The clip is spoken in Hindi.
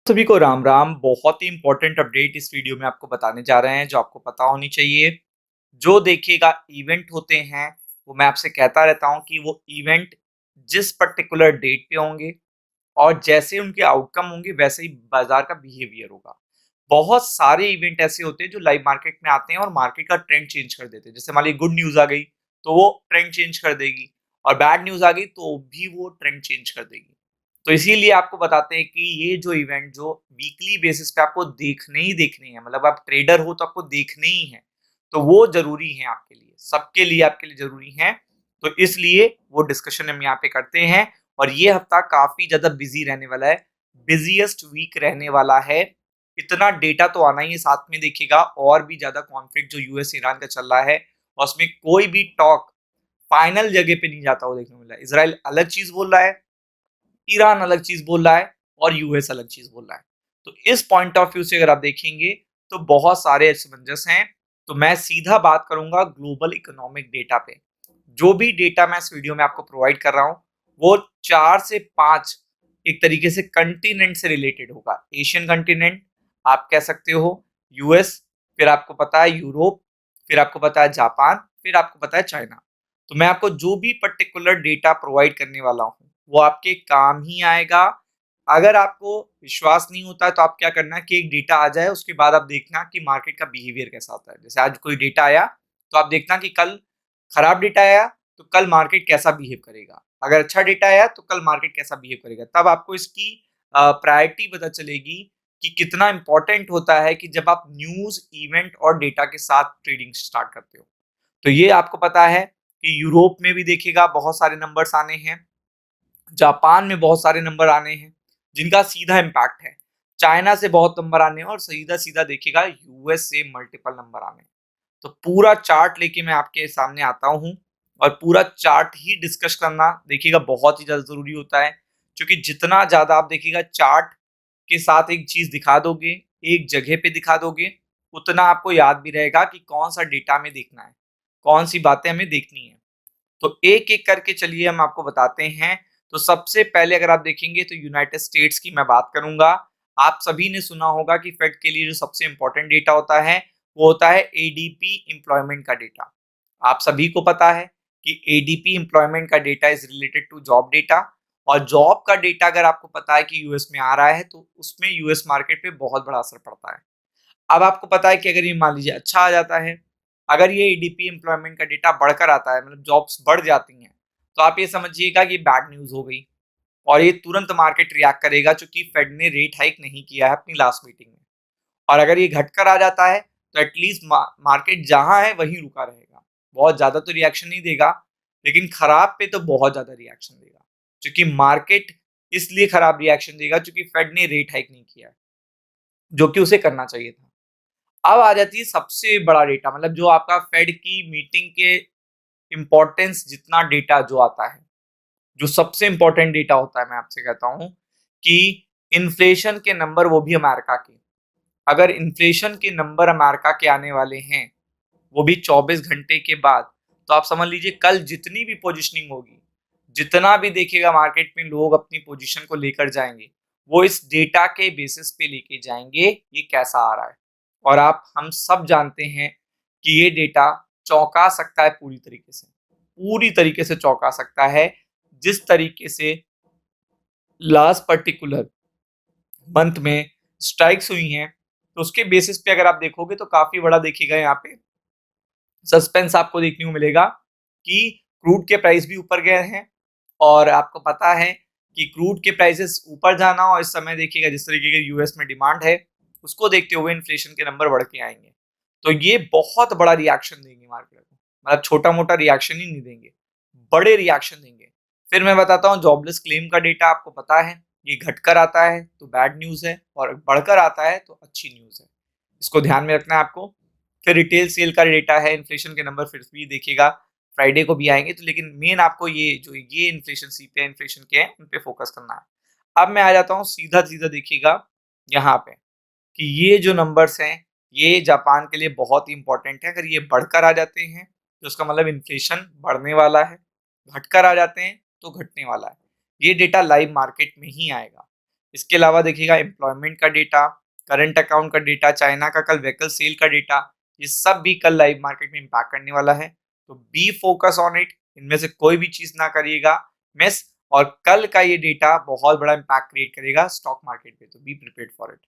सभी को राम राम। बहुत ही इंपॉर्टेंट अपडेट इस वीडियो में आपको बताने जा रहे हैं जो आपको पता होनी चाहिए। जो देखिएगा इवेंट होते हैं वो मैं आपसे कहता रहता हूं कि वो इवेंट जिस पर्टिकुलर डेट पे होंगे और जैसे उनके आउटकम होंगे वैसे ही बाजार का बिहेवियर होगा। बहुत सारे इवेंट ऐसे होते हैं जो लाइव मार्केट में आते हैं और मार्केट का ट्रेंड चेंज कर देते हैं। जैसे मान लीजिए गुड न्यूज आ गई तो वो ट्रेंड चेंज कर देगी, और बैड न्यूज आ गई तो भी वो ट्रेंड चेंज कर देगी। तो इसीलिए आपको बताते हैं कि ये जो इवेंट जो वीकली बेसिस पे आपको देखने ही देखने हैं, मतलब आप ट्रेडर हो तो आपको देखने ही है, तो वो जरूरी है आपके लिए, सबके लिए, आपके लिए जरूरी है। तो इसलिए वो डिस्कशन हम यहाँ पे करते हैं। और ये हफ्ता काफी ज्यादा बिजी रहने वाला है, बिजिएस्ट वीक रहने वाला है। इतना डेटा तो आना ही है, साथ में देखिएगा और भी ज्यादा कॉन्फ्लिक्ट जो यूएस ईरान का चल रहा है, और उसमें कोई भी टॉक फाइनल जगह पे नहीं जाता, वो देखने को मिला है। इसराइल अलग चीज बोल रहा है, ईरान अलग चीज बोल रहा है, और यूएस अलग चीज बोल रहा है। तो इस पॉइंट ऑफ व्यू से अगर आप देखेंगे तो बहुत सारे असमंजस हैं। तो मैं सीधा बात करूंगा ग्लोबल इकोनॉमिक डेटा पे। जो भी डेटा मैं इस वीडियो में आपको प्रोवाइड कर रहा हूं वो 4 से 5 एक तरीके से कंटिनेंट से रिलेटेड होगा। एशियन कंटिनेंट आप कह सकते हो, यूएस, फिर आपको पता है यूरोप, फिर आपको पता है जापान, फिर आपको पता है चाइना। तो मैं आपको जो भी पर्टिकुलर डेटा प्रोवाइड करने वाला हूँ वो आपके काम ही आएगा। अगर आपको विश्वास नहीं होता है तो आप क्या करना कि एक डेटा आ जाए उसके बाद आप देखना कि मार्केट का बिहेवियर कैसा होता है। जैसे आज कोई डेटा आया तो आप देखना कि कल खराब डेटा आया तो कल मार्केट कैसा बिहेव करेगा, अगर अच्छा डेटा आया तो कल मार्केट कैसा बिहेव करेगा। तब आपको इसकी प्रायोरिटी पता चलेगी कि कितना इंपॉर्टेंट होता है कि जब आप न्यूज, इवेंट और डेटा के साथ ट्रेडिंग स्टार्ट करते हो। तो ये आपको पता है कि यूरोप में भी देखिएगा बहुत सारे नंबर्स आने हैं, जापान में बहुत सारे नंबर आने हैं जिनका सीधा इम्पैक्ट है, चाइना से बहुत नंबर आने हैं, और सीधा सीधा देखिएगा यूएस से मल्टीपल नंबर आने हैं। तो पूरा चार्ट लेके मैं आपके सामने आता हूँ, और पूरा चार्ट ही डिस्कस करना देखिएगा बहुत ही ज्यादा जरूरी होता है। क्योंकि जितना ज्यादा आप देखिएगा चार्ट के साथ एक चीज दिखा दोगे, एक जगह पे दिखा दोगे, उतना आपको याद भी रहेगा कि कौन सा डेटा में देखना है, कौन सी बातें हमें देखनी है। तो एक एक करके चलिए हम आपको बताते हैं। तो सबसे पहले अगर आप देखेंगे तो यूनाइटेड स्टेट्स की मैं बात करूंगा। आप सभी ने सुना होगा कि फेड के लिए जो सबसे इंपॉर्टेंट डेटा होता है वो होता है एडीपी एम्प्लॉयमेंट का डेटा। आप सभी को पता है कि एडीपी एम्प्लॉयमेंट का data is related to job data, और जॉब का डेटा अगर आपको पता है कि यूएस में आ रहा है तो उसमें यूएस मार्केट पे बहुत बड़ा असर पड़ता है। अब आपको पता है कि अगर ये मान लीजिए अच्छा आ जाता है, अगर ये एडीपी एम्प्लॉयमेंट का डेटा बढ़कर आता है, मतलब जॉब्स बढ़ जाती हैं, तो आप ये समझिएगा कि बैड न्यूज हो गई, और ये तुरंत मार्केट रिएक्ट करेगा क्योंकि फेड ने रेट हाइक नहीं किया है अपनी लास्ट मीटिंग में। और अगर ये घटकर आ जाता है तो एटलीस्ट मार्केट जहां है वहीं रुका रहेगा, बहुत ज्यादा तो रिएक्शन नहीं देगा, लेकिन खराब पे तो बहुत ज्यादा रिएक्शन देगा। क्योंकि मार्केट इसलिए खराब रिएक्शन देगा क्योंकि फेड ने रेट हाइक नहीं किया है, जो कि उसे करना चाहिए था। अब आ जाती है सबसे बड़ा डेटा, मतलब जो आपका फेड की मीटिंग के इम्पोर्टेंस जितना डेटा जो आता है, जो सबसे इंपॉर्टेंट डेटा होता है, मैं आपसे कहता हूं कि इन्फ्लेशन के नंबर, वो भी अमेरिका के। अगर इन्फ्लेशन के नंबर अमेरिका के आने वाले हैं, वो भी 24 घंटे के बाद, तो आप समझ लीजिए कल जितनी भी पोजिशनिंग होगी, जितना भी देखिएगा मार्केट में लोग अपनी पोजीशन को लेकर जाएंगे, वो इस डेटा के बेसिस पे लेके जाएंगे ये कैसा आ रहा है। और आप हम सब जानते हैं कि ये डेटा चौंका सकता है, पूरी तरीके से चौंका सकता है। जिस तरीके से लास्ट पर्टिकुलर मंथ में स्ट्राइक्स हुई हैं, तो उसके बेसिस पे अगर आप देखोगे तो काफी बड़ा देखिएगा यहाँ पे सस्पेंस आपको देखने को मिलेगा कि क्रूड के प्राइस भी ऊपर गए हैं। और आपको पता है कि क्रूड के प्राइसेस ऊपर जाना, और इस समय देखिएगा जिस तरीके के यूएस में डिमांड है उसको देखते हुए इन्फ्लेशन के नंबर बढ़ के आएंगे। तो ये बहुत बड़ा रिएक्शन देंगे मार्केट को, मतलब छोटा मोटा रिएक्शन ही नहीं देंगे, बड़े रिएक्शन देंगे। फिर मैं बताता हूँ जॉबलेस क्लेम का डेटा। आपको पता है ये घटकर आता है तो बैड न्यूज है, और बढ़कर आता है तो अच्छी न्यूज है, इसको ध्यान में रखना है आपको। फिर रिटेल सेल का डेटा है, इन्फ्लेशन के नंबर फिर भी देखिएगा फ्राइडे को भी आएंगे। तो लेकिन मेन आपको ये इन्फ्लेशन, सीपीआई इन्फ्लेशन के हैं, उन पे फोकस करना है। अब मैं आ जाता हूँ सीधा सीधा देखिएगा यहाँ पे कि ये जो नंबर्स हैं ये जापान के लिए बहुत ही इंपॉर्टेंट है। अगर ये बढ़कर आ जाते हैं तो उसका मतलब इन्फ्लेशन बढ़ने वाला है, घटकर आ जाते हैं तो घटने वाला है। ये डेटा लाइव मार्केट में ही आएगा। इसके अलावा देखिएगा एम्प्लॉयमेंट का डेटा, करंट अकाउंट का डेटा, चाइना का कल व्हीकल सेल का डेटा, ये सब भी कल लाइव मार्केट में इम्पैक्ट करने वाला है। तो बी फोकस ऑन इट, इनमें से कोई भी चीज ना करिएगा मिस। और कल का ये डेटा बहुत बड़ा इम्पैक्ट क्रिएट करेगा स्टॉक मार्केट पे, तो बी प्रिपेयर्ड फॉर इट।